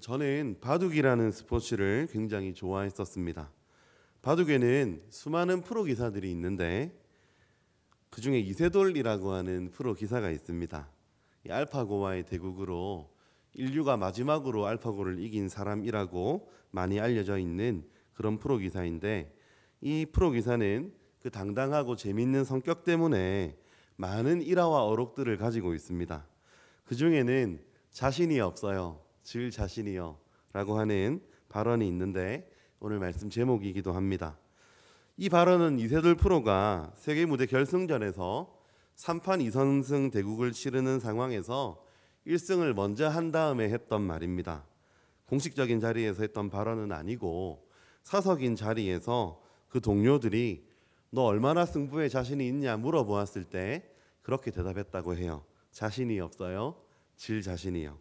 저는 바둑이라는 스포츠를 굉장히 좋아했었습니다. 바둑에는 수많은 프로 기사들이 있는데 그 중에 이세돌이라고 하는 프로 기사가 있습니다. 이 알파고와의 대국으로 인류가 마지막으로 알파고를 이긴 사람이라고 많이 알려져 있는 그런 프로 기사인데, 이 프로 기사는 그 당당하고 재미있는 성격 때문에 많은 일화와 어록들을 가지고 있습니다. 그 중에는 자신이 없어요, 질 자신이요 라고 하는 발언이 있는데 오늘 말씀 제목이기도 합니다. 이 발언은 이세돌 프로가 세계무대 결승전에서 3판 2선승 대국을 치르는 상황에서 1승을 먼저 한 다음에 했던 말입니다. 공식적인 자리에서 했던 발언은 아니고 사석인 자리에서 그 동료들이 너 얼마나 승부에 자신이 있냐 물어보았을 때 그렇게 대답했다고 해요. 자신이 없어요, 질 자신이요.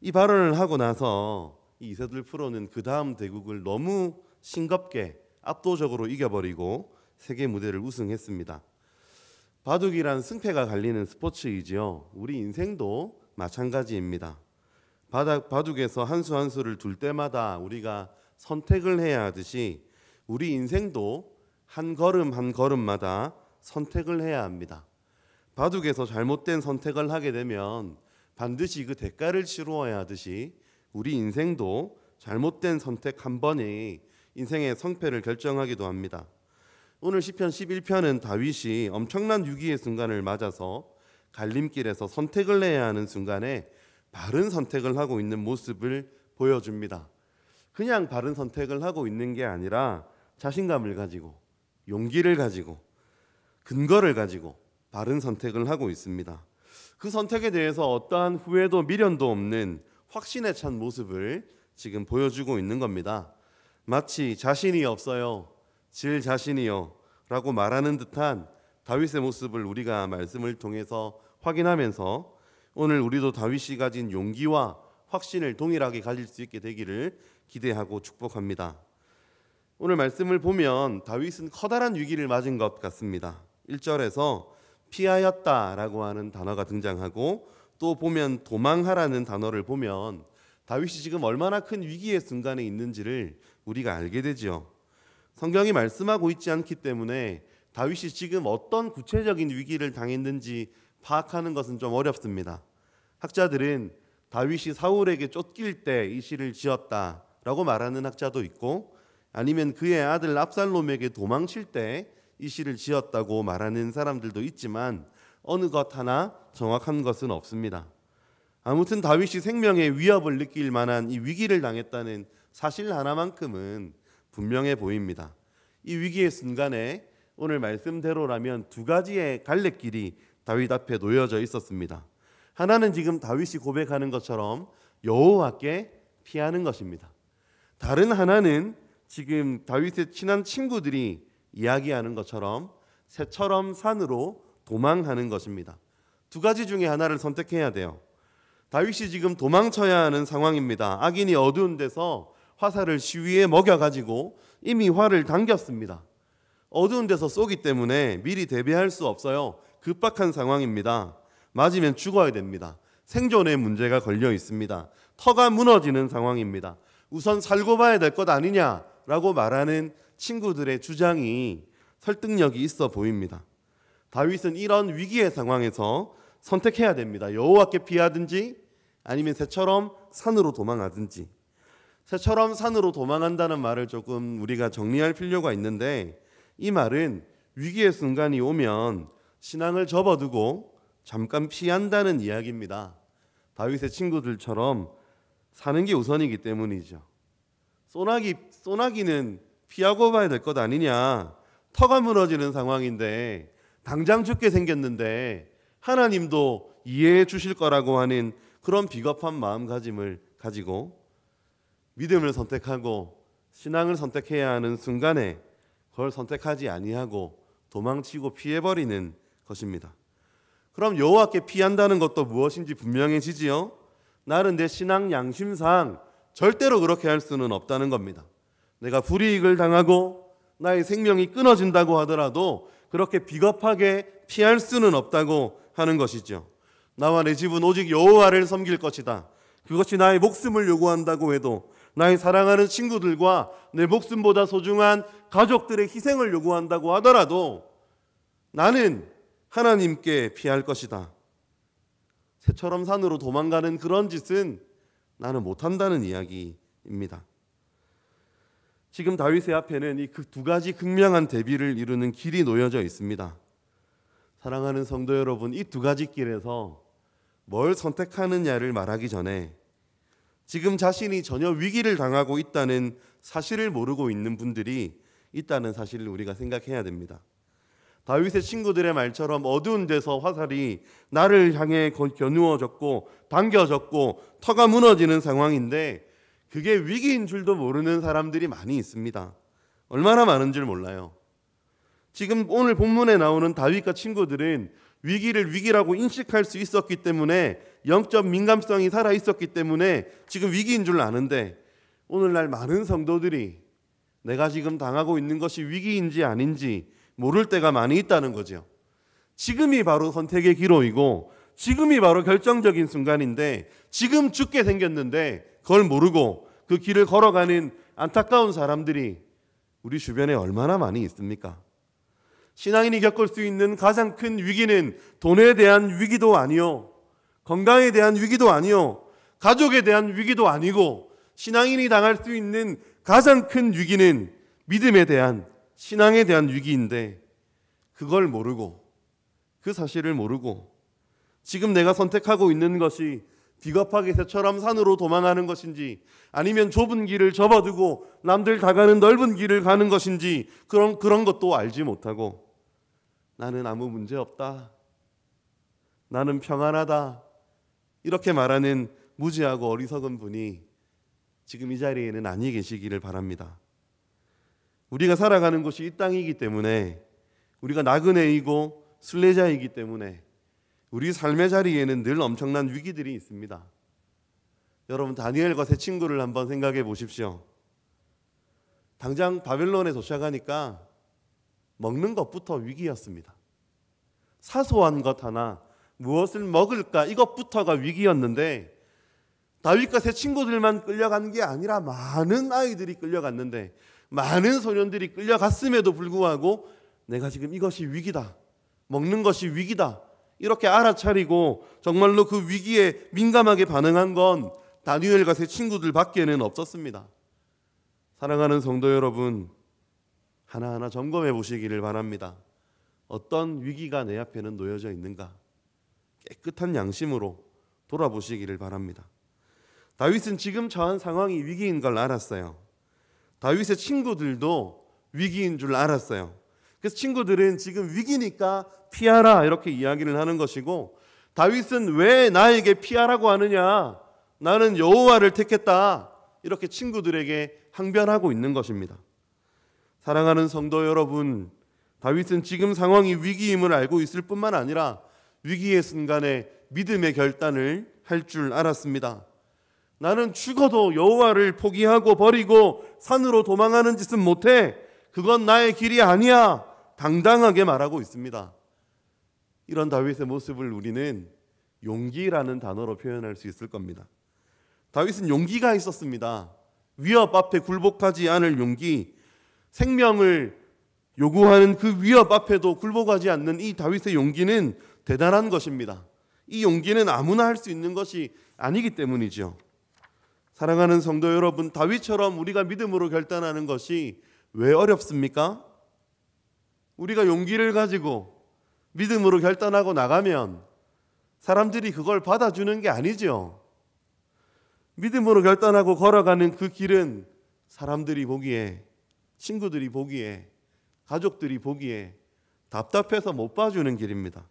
이 발언을 하고 나서 이세돌 프로는 그 다음 대국을 너무 싱겁게 압도적으로 이겨버리고 세계 무대를 우승했습니다. 바둑이란 승패가 갈리는 스포츠이지요. 우리 인생도 마찬가지입니다. 바둑에서 한 수 한 수를 둘 때마다 우리가 선택을 해야 하듯이 우리 인생도 한 걸음 한 걸음마다 선택을 해야 합니다. 바둑에서 잘못된 선택을 하게 되면 반드시 그 대가를 치루어야 하듯이 우리 인생도 잘못된 선택 한 번이 인생의 성패를 결정하기도 합니다. 오늘 시편 11편은 다윗이 엄청난 위기의 순간을 맞아서 갈림길에서 선택을 해야 하는 순간에 바른 선택을 하고 있는 모습을 보여줍니다. 그냥 바른 선택을 하고 있는 게 아니라 자신감을 가지고, 용기를 가지고, 근거를 가지고 바른 선택을 하고 있습니다. 그 선택에 대해서 어떠한 후회도 미련도 없는 확신에 찬 모습을 지금 보여주고 있는 겁니다. 마치 자신이 없어요, 질 자신이요 라고 말하는 듯한 다윗의 모습을 우리가 말씀을 통해서 확인하면서 오늘 우리도 다윗이 가진 용기와 확신을 동일하게 가질 수 있게 되기를 기대하고 축복합니다. 오늘 말씀을 보면 다윗은 커다란 위기를 맞은 것 같습니다. 1절에서 피하였다라고 하는 단어가 등장하고 또 보면 도망하라는 단어를 보면 다윗이 지금 얼마나 큰 위기의 순간에 있는지를 우리가 알게 되죠. 성경이 말씀하고 있지 않기 때문에 다윗이 지금 어떤 구체적인 위기를 당했는지 파악하는 것은 좀 어렵습니다. 학자들은 다윗이 사울에게 쫓길 때 이 시를 지었다라고 말하는 학자도 있고, 아니면 그의 아들 압살롬에게 도망칠 때 이 시를 지었다고 말하는 사람들도 있지만 어느 것 하나 정확한 것은 없습니다. 아무튼 다윗이 생명의 위협을 느낄 만한 이 위기를 당했다는 사실 하나만큼은 분명해 보입니다. 이 위기의 순간에 오늘 말씀대로라면 두 가지의 갈래길이 다윗 앞에 놓여져 있었습니다. 하나는 지금 다윗이 고백하는 것처럼 여호와께 피하는 것입니다. 다른 하나는 지금 다윗의 친한 친구들이 이야기하는 것처럼 새처럼 산으로 도망하는 것입니다. 두 가지 중에 하나를 선택해야 돼요. 다윗이 지금 도망쳐야 하는 상황입니다. 악인이 어두운 데서 화살을 시위에 먹여가지고 이미 활을 당겼습니다. 어두운 데서 쏘기 때문에 미리 대비할 수 없어요. 급박한 상황입니다. 맞으면 죽어야 됩니다. 생존의 문제가 걸려 있습니다. 터가 무너지는 상황입니다. 우선 살고 봐야 될 것 아니냐라고 말하는 친구들의 주장이 설득력이 있어 보입니다. 다윗은 이런 위기의 상황에서 선택해야 됩니다. 여호와께 피하든지 아니면 새처럼 산으로 도망하든지. 새처럼 산으로 도망한다는 말을 조금 우리가 정리할 필요가 있는데, 이 말은 위기의 순간이 오면 신앙을 접어두고 잠깐 피한다는 이야기입니다. 다윗의 친구들처럼 사는 게 우선이기 때문이죠. 소나기는 피하고 봐야 될 것 아니냐. 터가 무너지는 상황인데 당장 죽게 생겼는데 하나님도 이해해 주실 거라고 하는 그런 비겁한 마음가짐을 가지고 믿음을 선택하고 신앙을 선택해야 하는 순간에 그걸 선택하지 아니하고 도망치고 피해버리는 것입니다. 그럼 여호와께 피한다는 것도 무엇인지 분명해지지요. 나는 내 신앙 양심상 절대로 그렇게 할 수는 없다는 겁니다. 내가 불이익을 당하고 나의 생명이 끊어진다고 하더라도 그렇게 비겁하게 피할 수는 없다고 하는 것이죠. 나와 내 집은 오직 여호와를 섬길 것이다. 그것이 나의 목숨을 요구한다고 해도, 나의 사랑하는 친구들과 내 목숨보다 소중한 가족들의 희생을 요구한다고 하더라도 나는 하나님께 피할 것이다. 새처럼 산으로 도망가는 그런 짓은 나는 못한다는 이야기입니다. 지금 다윗의 앞에는 이 그 두 가지 극명한 대비를 이루는 길이 놓여져 있습니다. 사랑하는 성도 여러분, 이 두 가지 길에서 뭘 선택하느냐를 말하기 전에 지금 자신이 전혀 위기를 당하고 있다는 사실을 모르고 있는 분들이 있다는 사실을 우리가 생각해야 됩니다. 다윗의 친구들의 말처럼 어두운 데서 화살이 나를 향해 겨누어졌고 당겨졌고 터가 무너지는 상황인데, 그게 위기인 줄도 모르는 사람들이 많이 있습니다. 얼마나 많은 줄 몰라요. 지금 오늘 본문에 나오는 다윗과 친구들은 위기를 위기라고 인식할 수 있었기 때문에, 영적 민감성이 살아있었기 때문에 지금 위기인 줄 아는데, 오늘날 많은 성도들이 내가 지금 당하고 있는 것이 위기인지 아닌지 모를 때가 많이 있다는 거죠. 지금이 바로 선택의 기로이고 지금이 바로 결정적인 순간인데, 지금 죽게 생겼는데 그걸 모르고 그 길을 걸어가는 안타까운 사람들이 우리 주변에 얼마나 많이 있습니까? 신앙인이 겪을 수 있는 가장 큰 위기는 돈에 대한 위기도 아니요, 건강에 대한 위기도 아니요, 가족에 대한 위기도 아니고, 신앙인이 당할 수 있는 가장 큰 위기는 믿음에 대한, 신앙에 대한 위기인데, 그걸 모르고, 그 사실을 모르고 지금 내가 선택하고 있는 것이 비겁하게 새처럼 산으로 도망하는 것인지, 아니면 좁은 길을 접어두고 남들 다 가는 넓은 길을 가는 것인지, 그런 것도 알지 못하고 나는 아무 문제 없다, 나는 평안하다, 이렇게 말하는 무지하고 어리석은 분이 지금 이 자리에는 아니 계시기를 바랍니다. 우리가 살아가는 곳이 이 땅이기 때문에, 우리가 나그네이고 순례자이기 때문에 우리 삶의 자리에는 늘 엄청난 위기들이 있습니다. 여러분, 다니엘과 세 친구를 한번 생각해 보십시오. 당장 바벨론에 도착하니까 먹는 것부터 위기였습니다. 사소한 것 하나, 무엇을 먹을까, 이것부터가 위기였는데, 다윗과 세 친구들만 끌려간 게 아니라 많은 아이들이 끌려갔는데, 많은 소년들이 끌려갔음에도 불구하고 내가 지금 이것이 위기다, 먹는 것이 위기다, 이렇게 알아차리고 정말로 그 위기에 민감하게 반응한 건 다니엘과 세 친구들 밖에는 없었습니다. 사랑하는 성도 여러분, 하나하나 점검해 보시기를 바랍니다. 어떤 위기가 내 앞에는 놓여져 있는가, 깨끗한 양심으로 돌아보시기를 바랍니다. 다윗은 지금 처한 상황이 위기인 걸 알았어요. 다윗의 친구들도 위기인 줄 알았어요. 그래서 친구들은 지금 위기니까 피하라, 이렇게 이야기를 하는 것이고, 다윗은 왜 나에게 피하라고 하느냐, 나는 여호와를 택했다, 이렇게 친구들에게 항변하고 있는 것입니다. 사랑하는 성도 여러분, 다윗은 지금 상황이 위기임을 알고 있을 뿐만 아니라 위기의 순간에 믿음의 결단을 할 줄 알았습니다. 나는 죽어도 여호와를 포기하고 버리고 산으로 도망하는 짓은 못해, 그건 나의 길이 아니야, 당당하게 말하고 있습니다. 이런 다윗의 모습을 우리는 용기라는 단어로 표현할 수 있을 겁니다. 다윗은 용기가 있었습니다. 위협 앞에 굴복하지 않을 용기, 생명을 요구하는 그 위협 앞에도 굴복하지 않는 이 다윗의 용기는 대단한 것입니다. 이 용기는 아무나 할 수 있는 것이 아니기 때문이죠. 사랑하는 성도 여러분, 다윗처럼 우리가 믿음으로 결단하는 것이 왜 어렵습니까? 우리가 용기를 가지고 믿음으로 결단하고 나가면 사람들이 그걸 받아주는 게 아니죠. 믿음으로 결단하고 걸어가는 그 길은 사람들이 보기에, 친구들이 보기에, 가족들이 보기에 답답해서 못 봐주는 길입니다.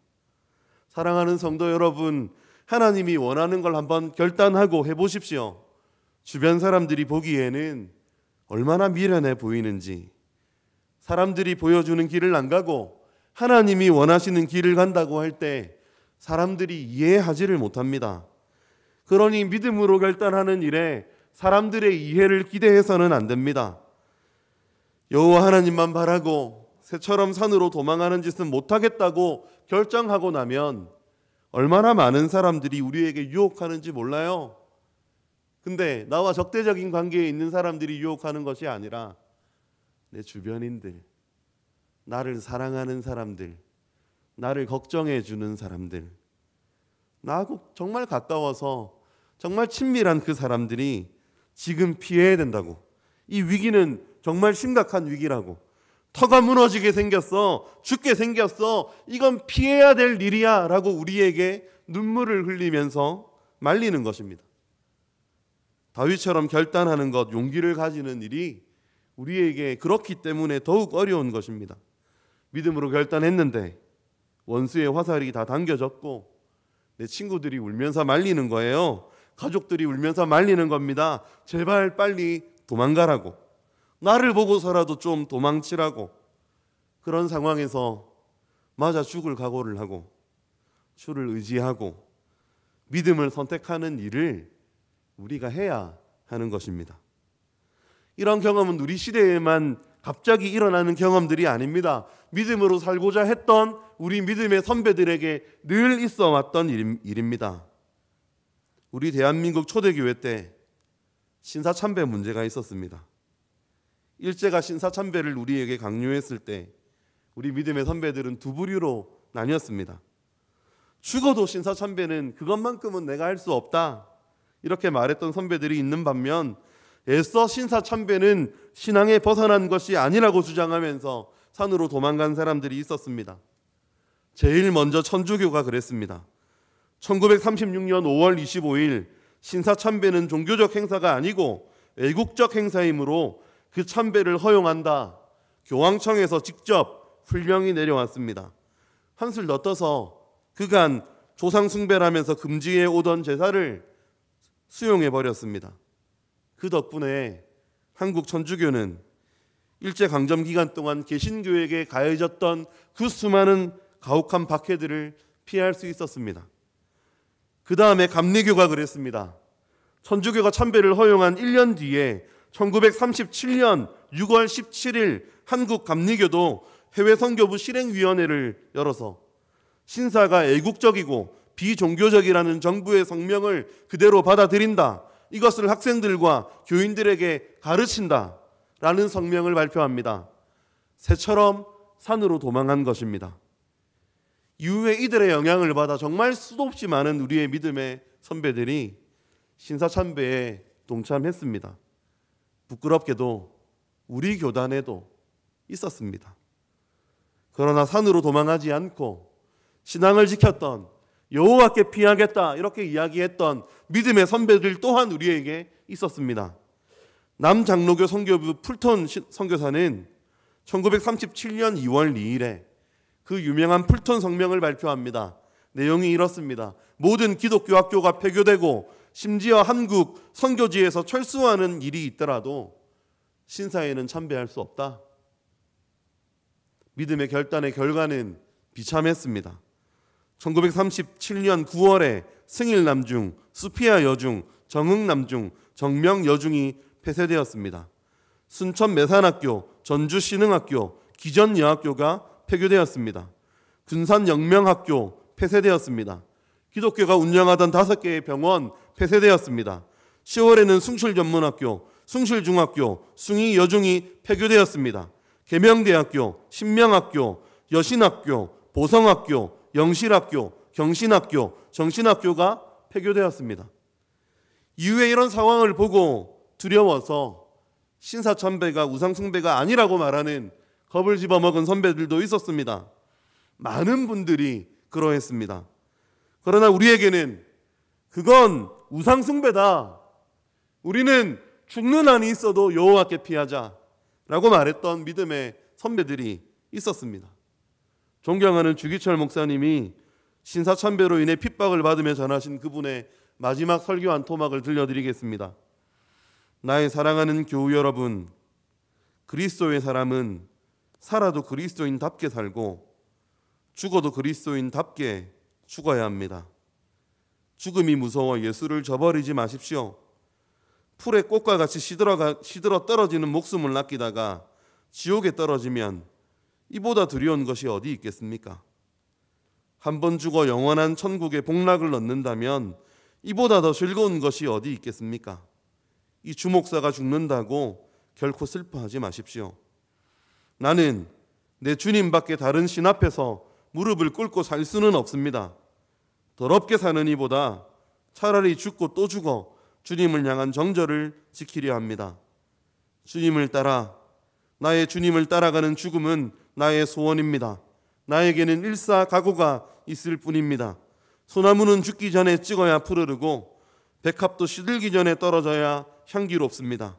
사랑하는 성도 여러분, 하나님이 원하는 걸 한번 결단하고 해보십시오. 주변 사람들이 보기에는 얼마나 미련해 보이는지, 사람들이 보여주는 길을 안 가고 하나님이 원하시는 길을 간다고 할 때 사람들이 이해하지를 못합니다. 그러니 믿음으로 결단하는 일에 사람들의 이해를 기대해서는 안 됩니다. 여호와 하나님만 바라고 새처럼 산으로 도망하는 짓은 못하겠다고 결정하고 나면 얼마나 많은 사람들이 우리에게 유혹하는지 몰라요. 근데 나와 적대적인 관계에 있는 사람들이 유혹하는 것이 아니라 내 주변인들, 나를 사랑하는 사람들, 나를 걱정해 주는 사람들, 나하고 정말 가까워서 정말 친밀한 그 사람들이 지금 피해야 된다고. 이 위기는 정말 심각한 위기라고. 터가 무너지게 생겼어. 죽게 생겼어. 이건 피해야 될 일이야 라고 우리에게 눈물을 흘리면서 말리는 것입니다. 다윗처럼 결단하는 것, 용기를 가지는 일이 우리에게 그렇기 때문에 더욱 어려운 것입니다. 믿음으로 결단했는데 원수의 화살이 다 당겨졌고 내 친구들이 울면서 말리는 거예요. 가족들이 울면서 말리는 겁니다. 제발 빨리 도망가라고. 나를 보고서라도 좀 도망치라고. 그런 상황에서 맞아 죽을 각오를 하고 주를 의지하고 믿음을 선택하는 일을 우리가 해야 하는 것입니다. 이런 경험은 우리 시대에만 갑자기 일어나는 경험들이 아닙니다. 믿음으로 살고자 했던 우리 믿음의 선배들에게 늘 있어 왔던 일입니다. 우리 대한민국 초대교회 때 신사참배 문제가 있었습니다. 일제가 신사참배를 우리에게 강요했을 때 우리 믿음의 선배들은 두 부류로 나뉘었습니다. 죽어도 신사참배는 그것만큼은 내가 할 수 없다 이렇게 말했던 선배들이 있는 반면 애써 신사참배는 신앙에 벗어난 것이 아니라고 주장하면서 산으로 도망간 사람들이 있었습니다. 제일 먼저 천주교가 그랬습니다. 1936년 5월 25일 신사참배는 종교적 행사가 아니고 애국적 행사이므로 그 참배를 허용한다. 교황청에서 직접 풀명이 내려왔습니다. 한술 더 떠서 그간 조상숭배라면서 금지해 오던 제사를 수용해버렸습니다. 그 덕분에 한국 천주교는 일제강점 기간 동안 개신교에게 가해졌던 그 수많은 가혹한 박해들을 피할 수 있었습니다. 그 다음에 감리교가 그랬습니다. 천주교가 참배를 허용한 1년 뒤에 1937년 6월 17일 한국 감리교도 해외선교부 실행위원회를 열어서 신사가 애국적이고 비종교적이라는 정부의 성명을 그대로 받아들인다. 이것을 학생들과 교인들에게 가르친다라는 성명을 발표합니다. 새처럼 산으로 도망한 것입니다. 이후에 이들의 영향을 받아 정말 수도 없이 많은 우리의 믿음의 선배들이 신사참배에 동참했습니다. 부끄럽게도 우리 교단에도 있었습니다. 그러나 산으로 도망하지 않고 신앙을 지켰던 여호와께 피하겠다 이렇게 이야기했던 믿음의 선배들 또한 우리에게 있었습니다. 남장로교 선교부 풀톤 선교사는 1937년 2월 2일에 그 유명한 풀톤 성명을 발표합니다. 내용이 이렇습니다. 모든 기독교 학교가 폐교되고 심지어 한국 선교지에서 철수하는 일이 있더라도 신사에는 참배할 수 없다. 믿음의 결단의 결과는 비참했습니다. 1937년 9월에 승일남중, 수피아 여중, 정흥남중, 정명여중이 폐쇄되었습니다. 순천 매산학교, 전주신흥학교, 기전여학교가 폐교되었습니다. 군산영명학교 폐쇄되었습니다. 기독교가 운영하던 5개의 병원 폐쇄되었습니다. 10월에는 숭실전문학교, 숭실중학교, 숭이여중이 폐교되었습니다. 계명대학교, 신명학교, 여신학교, 보성학교, 영실학교, 경신학교, 정신학교가 폐교되었습니다. 이후에 이런 상황을 보고 두려워서 신사참배가 우상숭배가 아니라고 말하는 겁을 집어먹은 선배들도 있었습니다. 많은 분들이 그러했습니다. 그러나 우리에게는 그건 우상숭배다. 우리는 죽는 한이 있어도 여호와께 피하자라고 말했던 믿음의 선배들이 있었습니다. 존경하는 주기철 목사님이 신사참배로 인해 핍박을 받으며 전하신 그분의 마지막 설교 한 토막을 들려드리겠습니다. 나의 사랑하는 교우 여러분, 그리스도의 사람은 살아도 그리스도인답게 살고 죽어도 그리스도인답게 죽어야 합니다. 죽음이 무서워 예수를 저버리지 마십시오. 풀의 꽃과 같이 시들어 떨어지는 목숨을 아끼다가 지옥에 떨어지면 이보다 두려운 것이 어디 있겠습니까? 한 번 죽어 영원한 천국의 복락을 얻는다면 이보다 더 즐거운 것이 어디 있겠습니까? 이 주목사가 죽는다고 결코 슬퍼하지 마십시오. 나는 내 주님밖에 다른 신 앞에서 무릎을 꿇고 살 수는 없습니다. 더럽게 사는 이보다 차라리 죽고 또 죽어 주님을 향한 정절을 지키려 합니다. 나의 주님을 따라가는 죽음은 나의 소원입니다. 나에게는 일사각오가 있을 뿐입니다. 소나무는 죽기 전에 찍어야 푸르르고 백합도 시들기 전에 떨어져야 향기롭습니다.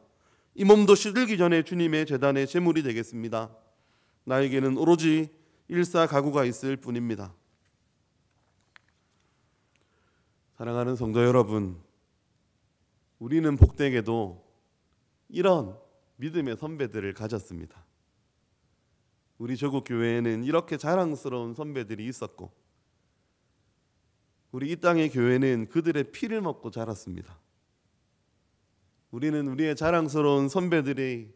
이 몸도 시들기 전에 주님의 제단의 제물이 되겠습니다. 나에게는 오로지 일사각오가 있을 뿐입니다. 사랑하는 성도 여러분, 우리는 복되게도 이런 믿음의 선배들을 가졌습니다. 우리 조국 교회에는 이렇게 자랑스러운 선배들이 있었고, 우리 이 땅의 교회는 그들의 피를 먹고 자랐습니다. 우리는 우리의 자랑스러운 선배들이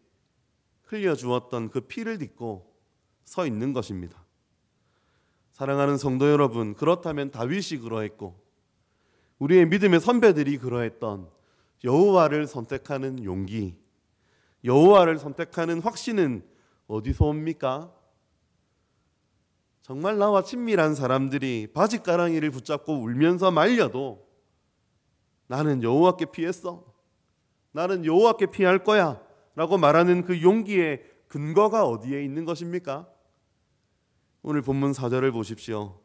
흘려주었던 그 피를 딛고 서 있는 것입니다. 사랑하는 성도 여러분, 그렇다면 다윗이 그러했고 우리의 믿음의 선배들이 그러했던 여호와를 선택하는 용기, 여호와를 선택하는 확신은 어디서 옵니까? 정말 나와 친밀한 사람들이 바짓가랑이를 붙잡고 울면서 말려도 나는 여호와께 피했어, 나는 여호와께 피할 거야 라고 말하는 그 용기의 근거가 어디에 있는 것입니까? 오늘 본문 4절을 보십시오.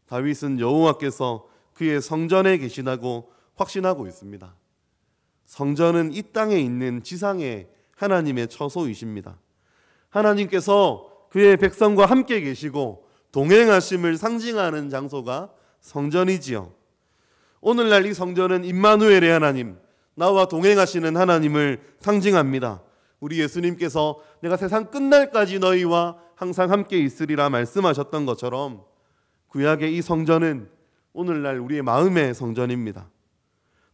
다윗은 여호와께서 그의 성전에 계시다고 확신하고 있습니다. 성전은 이 땅에 있는 지상의 하나님의 처소이십니다. 하나님께서 그의 백성과 함께 계시고 동행하심을 상징하는 장소가 성전이지요. 오늘날 이 성전은 임마누엘의 하나님, 나와 동행하시는 하나님을 상징합니다. 우리 예수님께서 내가 세상 끝날까지 너희와 항상 함께 있으리라 말씀하셨던 것처럼 구약의 이 성전은 오늘날 우리의 마음의 성전입니다.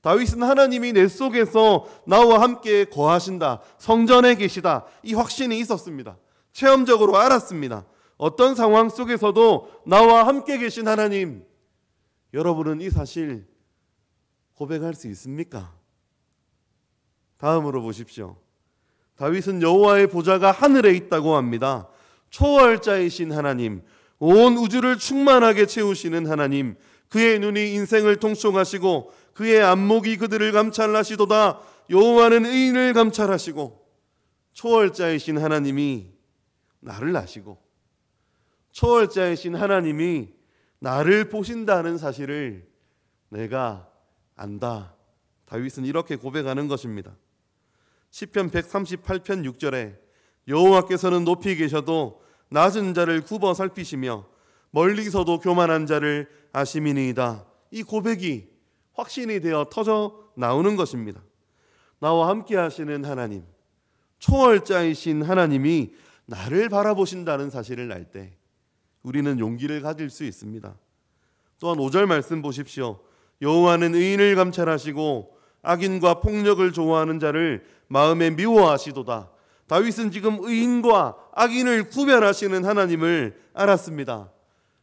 다윗은 하나님이 내 속에서 나와 함께 거하신다, 성전에 계시다, 이 확신이 있었습니다. 체험적으로 알았습니다. 어떤 상황 속에서도 나와 함께 계신 하나님, 여러분은 이 사실 고백할 수 있습니까? 다음으로 보십시오. 다윗은 여호와의 보좌가 하늘에 있다고 합니다. 초월자이신 하나님, 온 우주를 충만하게 채우시는 하나님, 그의 눈이 인생을 통촉하시고 그의 안목이 그들을 감찰하시도다. 여호와는 의인을 감찰하시고, 초월자이신 하나님이 나를 아시고 초월자이신 하나님이 나를 보신다는 사실을 내가 안다. 다윗은 이렇게 고백하는 것입니다. 시편 138편 6절에 여호와께서는 높이 계셔도 낮은 자를 굽어 살피시며 멀리서도 교만한 자를 아심이니이다. 이 고백이 확신이 되어 터져 나오는 것입니다. 나와 함께 하시는 하나님, 초월자이신 하나님이 나를 바라보신다는 사실을 알 때 우리는 용기를 가질 수 있습니다. 또한 5절 말씀 보십시오. 여호와는 의인을 감찰하시고 악인과 폭력을 좋아하는 자를 마음에 미워하시도다. 다윗은 지금 의인과 악인을 구별하시는 하나님을 알았습니다.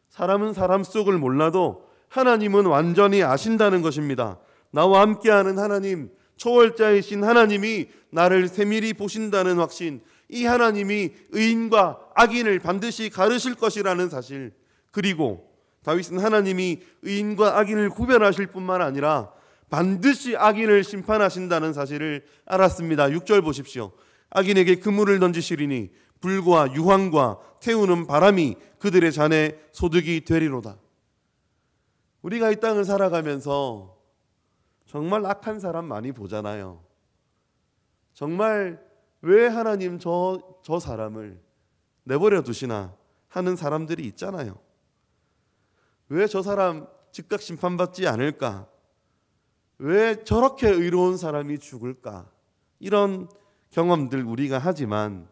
사람은 사람 속을 몰라도 하나님은 완전히 아신다는 것입니다. 나와 함께하는 하나님, 초월자이신 하나님이 나를 세밀히 보신다는 확신, 이 하나님이 의인과 악인을 반드시 가르실 것이라는 사실, 그리고 다윗은 하나님이 의인과 악인을 구별하실 뿐만 아니라 반드시 악인을 심판하신다는 사실을 알았습니다. 6절 보십시오. 악인에게 그물을 던지시리니 불과 유황과 태우는 바람이 그들의 잔에 소득이 되리로다. 우리가 이 땅을 살아가면서 정말 악한 사람 많이 보잖아요. 정말 왜 하나님 저 사람을 내버려 두시나 하는 사람들이 있잖아요. 왜 저 사람 즉각 심판받지 않을까? 왜 저렇게 의로운 사람이 죽을까? 이런 경험들 우리가 하지만,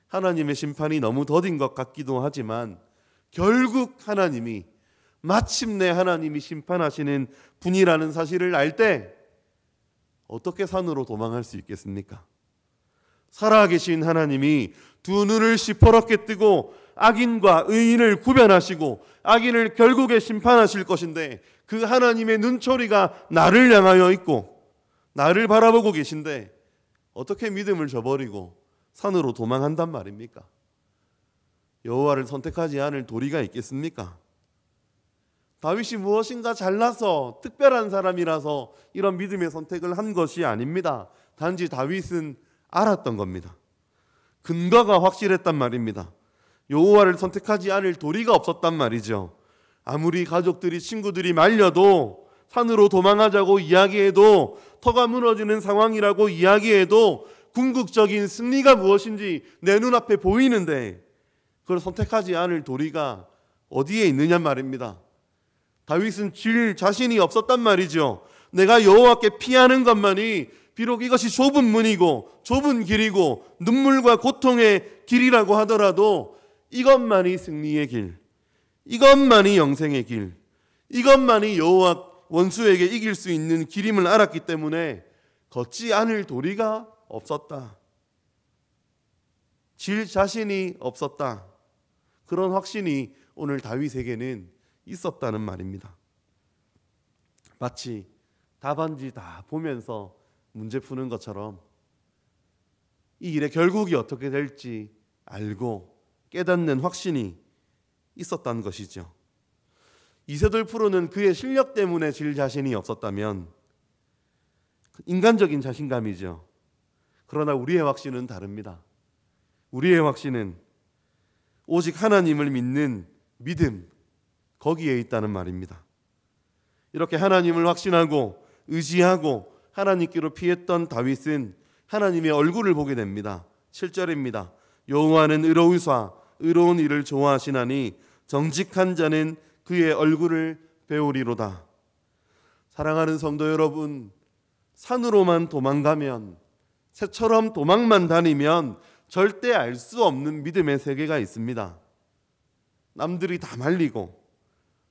하나님의 심판이 너무 더딘 것 같기도 하지만 결국 하나님이, 마침내 하나님이 심판하시는 분이라는 사실을 알 때 어떻게 산으로 도망할 수 있겠습니까? 살아계신 하나님이 두 눈을 시퍼렇게 뜨고 악인과 의인을 구별하시고 악인을 결국에 심판하실 것인데, 그 하나님의 눈초리가 나를 향하여 있고 나를 바라보고 계신데 어떻게 믿음을 저버리고 산으로 도망한단 말입니까? 여호와를 선택하지 않을 도리가 있겠습니까? 다윗이 무엇인가 잘나서 특별한 사람이라서 이런 믿음의 선택을 한 것이 아닙니다. 단지 다윗은 알았던 겁니다. 근거가 확실했단 말입니다. 여호와를 선택하지 않을 도리가 없었단 말이죠. 아무리 가족들이 친구들이 말려도 산으로 도망하자고 이야기해도 터가 무너지는 상황이라고 이야기해도 궁극적인 승리가 무엇인지 내 눈앞에 보이는데 그걸 선택하지 않을 도리가 어디에 있느냐 말입니다. 다윗은 질 자신이 없었단 말이죠. 내가 여호와께 피하는 것만이 비록 이것이 좁은 문이고 좁은 길이고 눈물과 고통의 길이라고 하더라도 이것만이 승리의 길, 이것만이 영생의 길, 이것만이 여호와 원수에게 이길 수 있는 길임을 알았기 때문에 걷지 않을 도리가 없었다. 질 자신이 없었다. 그런 확신이 오늘 다윗에게는 있었다는 말입니다. 마치 답안지 다 보면서 문제 푸는 것처럼 이 일의 결국이 어떻게 될지 알고 깨닫는 확신이 있었다는 것이죠. 이세돌 프로는 그의 실력 때문에 질 자신이 없었다면 인간적인 자신감이죠. 그러나 우리의 확신은 다릅니다. 우리의 확신은 오직 하나님을 믿는 믿음, 거기에 있다는 말입니다. 이렇게 하나님을 확신하고 의지하고 하나님께로 피했던 다윗은 하나님의 얼굴을 보게 됩니다. 7절입니다. 여호와는 의로우사 의로운 일을 좋아하시나니 정직한 자는 그의 얼굴을 배우리로다. 사랑하는 성도 여러분, 산으로만 도망가면, 새처럼 도망만 다니면 절대 알 수 없는 믿음의 세계가 있습니다. 남들이 다 말리고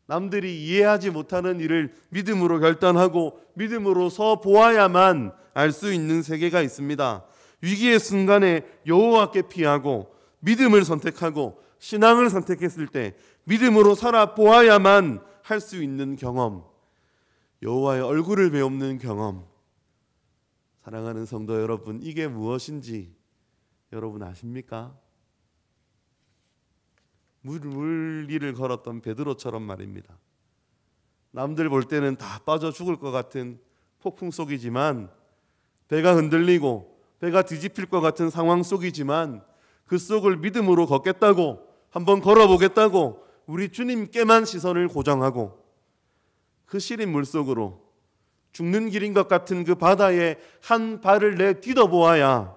남들이 이해하지 못하는 일을 믿음으로 결단하고 믿음으로서 보아야만 알 수 있는 세계가 있습니다. 위기의 순간에 여호와께 피하고 믿음을 선택하고 신앙을 선택했을 때 믿음으로 살아보아야만 할 수 있는 경험, 여호와의 얼굴을 배우는 경험. 사랑하는 성도 여러분, 이게 무엇인지 여러분 아십니까? 물 위를 걸었던 베드로처럼 말입니다. 남들 볼 때는 다 빠져 죽을 것 같은 폭풍 속이지만, 배가 흔들리고 배가 뒤집힐 것 같은 상황 속이지만 그 속을 믿음으로 걷겠다고, 한번 걸어보겠다고 우리 주님께만 시선을 고정하고 그 시린 물속으로 죽는 길인 것 같은 그 바다에 한 발을 내딛어 보아야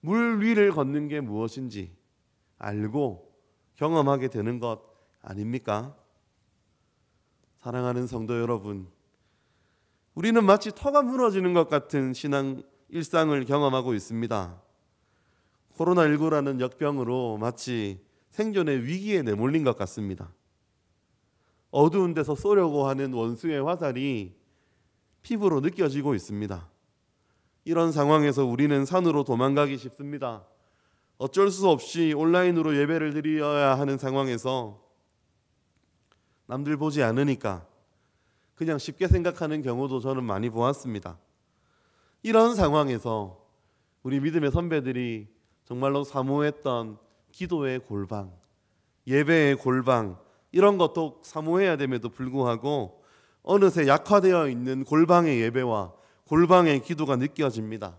물 위를 걷는 게 무엇인지 알고 경험하게 되는 것 아닙니까? 사랑하는 성도 여러분, 우리는 마치 터가 무너지는 것 같은 신앙 일상을 경험하고 있습니다. 코로나19라는 역병으로 마치 생존의 위기에 내몰린 것 같습니다. 어두운 데서 쏘려고 하는 원수의 화살이 피부로 느껴지고 있습니다. 이런 상황에서 우리는 산으로 도망가기 쉽습니다. 어쩔 수 없이 온라인으로 예배를 드려야 하는 상황에서 남들 보지 않으니까 그냥 쉽게 생각하는 경우도 저는 많이 보았습니다. 이런 상황에서 우리 믿음의 선배들이 정말로 사모했던 기도의 골방, 예배의 골방, 이런 것도 사모해야 됨에도 불구하고 어느새 약화되어 있는 골방의 예배와 골방의 기도가 느껴집니다.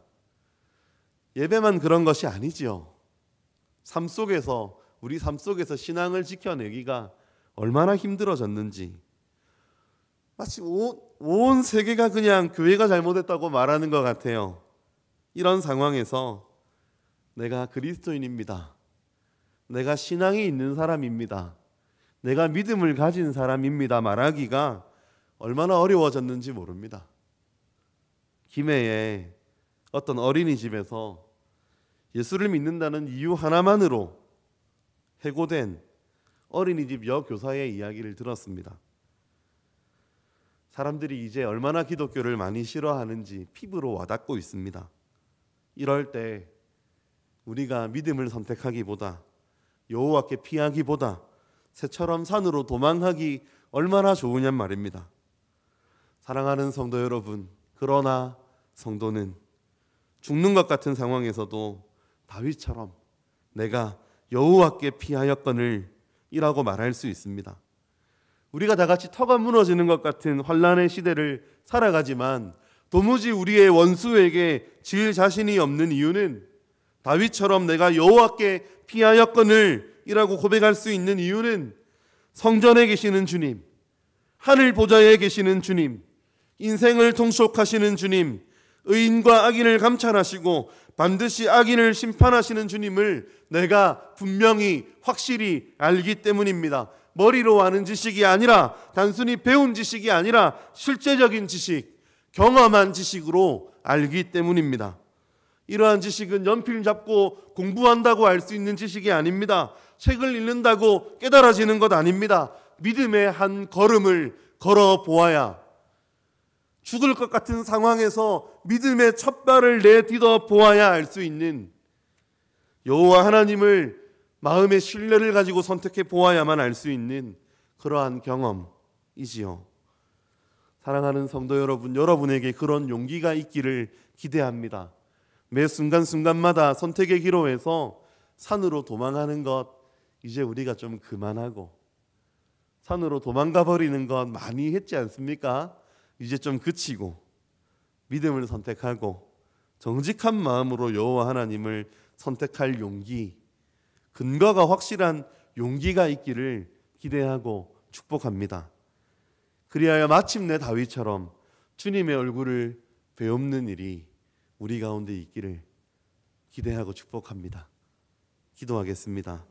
예배만 그런 것이 아니지요. 삶 속에서, 우리 삶 속에서 신앙을 지켜내기가 얼마나 힘들어졌는지, 마치 온 세계가 그냥 교회가 잘못했다고 말하는 것 같아요. 이런 상황에서 내가 그리스도인입니다, 내가 신앙이 있는 사람입니다, 내가 믿음을 가진 사람입니다 말하기가 얼마나 어려워졌는지 모릅니다. 김해에 어떤 어린이집에서 예수를 믿는다는 이유 하나만으로 해고된 어린이집 여교사의 이야기를 들었습니다. 사람들이 이제 얼마나 기독교를 많이 싫어하는지 피부로 와닿고 있습니다. 이럴 때 우리가 믿음을 선택하기보다, 여호와께 피하기보다 새처럼 산으로 도망하기 얼마나 좋으냔 말입니다. 사랑하는 성도 여러분, 그러나 성도는 죽는 것 같은 상황에서도 다윗처럼 내가 여호와께 피하였거늘 이라고 말할 수 있습니다. 우리가 다 같이 터가 무너지는 것 같은 환난의 시대를 살아가지만 도무지 우리의 원수에게 질 자신이 없는 이유는, 다윗처럼 내가 여호와께 피하였거늘 이라고 고백할 수 있는 이유는, 성전에 계시는 주님, 하늘 보좌에 계시는 주님, 인생을 통촉하시는 주님, 의인과 악인을 감찰하시고 반드시 악인을 심판하시는 주님을 내가 분명히 확실히 알기 때문입니다. 머리로 아는 지식이 아니라, 단순히 배운 지식이 아니라 실제적인 지식, 경험한 지식으로 알기 때문입니다. 이러한 지식은 연필 잡고 공부한다고 알 수 있는 지식이 아닙니다. 책을 읽는다고 깨달아지는 것 아닙니다. 믿음의 한 걸음을 걸어 보아야, 죽을 것 같은 상황에서 믿음의 첫 발을 내딛어 보아야 알 수 있는, 여호와 하나님을 마음의 신뢰를 가지고 선택해 보아야만 알 수 있는 그러한 경험이지요. 사랑하는 성도 여러분, 여러분에게 그런 용기가 있기를 기대합니다. 매 순간순간마다 선택의 기로에서 산으로 도망하는 것 이제 우리가 좀 그만하고, 산으로 도망가 버리는 것 많이 했지 않습니까? 이제 좀 그치고 믿음을 선택하고 정직한 마음으로 여호와 하나님을 선택할 용기, 근거가 확실한 용기가 있기를 기대하고 축복합니다. 그리하여 마침내 다윗처럼 주님의 얼굴을 베옵는 일이 우리 가운데 있기를 기대하고 축복합니다. 기도하겠습니다.